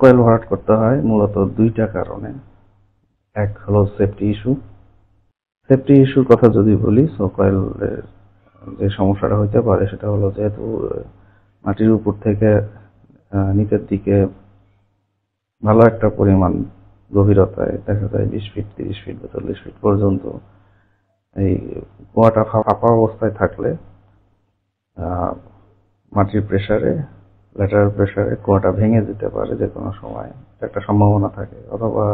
Coil ভরাট করতে হয় মূলত দুইটা কারণে। এক হলো সেফটি ইস্যু। সেফটি ইস্যুর কথা যদি বলি, কয়েলের যে সমস্যাটা হইতে পারে সেটা হলো যেহেতু মাটির উপর থেকে নিচের দিকে ভালো একটা পরিমাণ গভীরতায় দেখা যায় 20 ফিট, 30 ফিট বা 40 ফিট পর্যন্ত এই কুয়াটা ফাঁপা অবস্থায় থাকলে মাটির প্রেসারে, ল্যাটারাল প্রেসারে কুয়াটা ভেঙে যেতে পারে যে কোনো সময়, একটা সম্ভাবনা থাকে। অথবা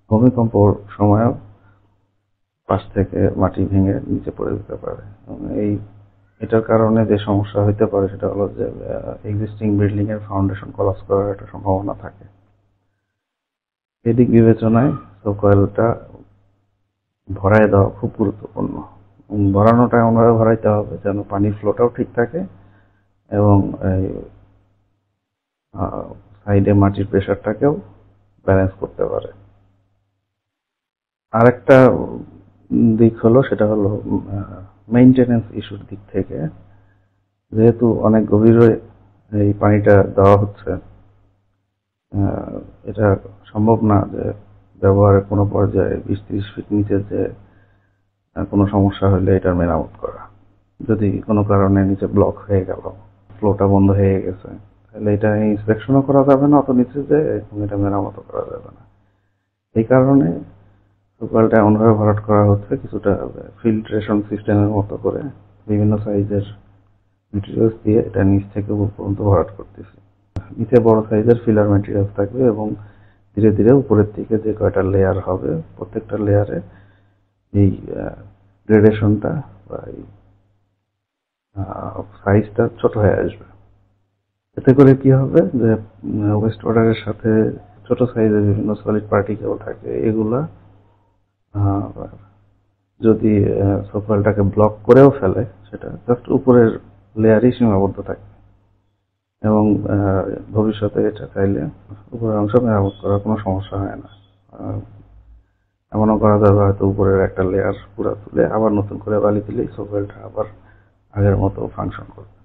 ভূমিকম্পর সময়ও পাশ থেকে মাটি ভেঙে নিচে পড়ে যেতে পারে। এটার কারণে যে সমস্যা হইতে পারে সেটা হলো যে এক্সিস্টিং বিল্ডিং এর ফাউন্ডেশন কলাপস করার একটা সম্ভাবনা থাকে। এদিক বিবেচনায় কয়েলটা ভরায় দেওয়া খুব গুরুত্বপূর্ণ। ভরানোটা এমনভাবে ভরাইতে হবে যেন পানির ফ্লোটাও ঠিক থাকে এবং সাইডে মাটির প্রেসারটাকেও ব্যালেন্স করতে পারে। আরেকটা দিক হলো সেটা হলো মেইনটেনেন্স ইস্যুর দিক থেকে। যেহেতু অনেক গভীরে এই পানিটা দেওয়া হচ্ছে, এটা সম্ভব না যে ব্যবহারের কোনো পর্যায়ে 20-30 ফিট নিচে যে কোনো সমস্যা হলে এটার মেরামত করা। যদি কোনো কারণে নিচে ব্লক হয়ে গেল, ফ্লোটা বন্ধ হয়ে গেছে, তাহলে এটা ইন্সপেকশনও করা যাবে না অত নিচে যে, এবং এটা মেরামতও করা যাবে না। এই কারণে কয়েলটা এমনভাবে ভরাট করা হচ্ছে কিছুটা ফিল্ট্রেশন সিস্টেমের মতো করে বিভিন্ন সাইজের মেটেরিয়ালস দিয়ে এটা নিচ থেকে উপর পর্যন্ত ভরাট করতেছি। নিচে বড় সাইজের ফিলার মেটেরিয়ালস থাকবে এবং ধীরে ধীরে উপরের দিকে যে কয়টা লেয়ার হবে প্রত্যেকটা লেয়ারে এই গ্রেডেশনটা বা এই সাইজটা ছোট হয়ে আসবে। এতে করে কি হবে যে ওয়েস্ট ওয়াটারের সাথে ছোট সাইজের বিভিন্ন সলিড পার্টিকেল থাকে, এগুলা যদি কয়েলটাকে ব্লক করেও ফেলে সেটা জাস্ট উপরের লেয়ারই সীমাবদ্ধ থাকে এবং ভবিষ্যতে এটা চাইলে উপরের অংশ মেরামত করার কোনো সমস্যা হয় না। এমনও করা যাবে হয়তো উপরের একটা লেয়ার পুরো তুলে আবার নতুন করে বালি দিলেই কয়েলটা আবার আগের মতো ফাংশন করবে।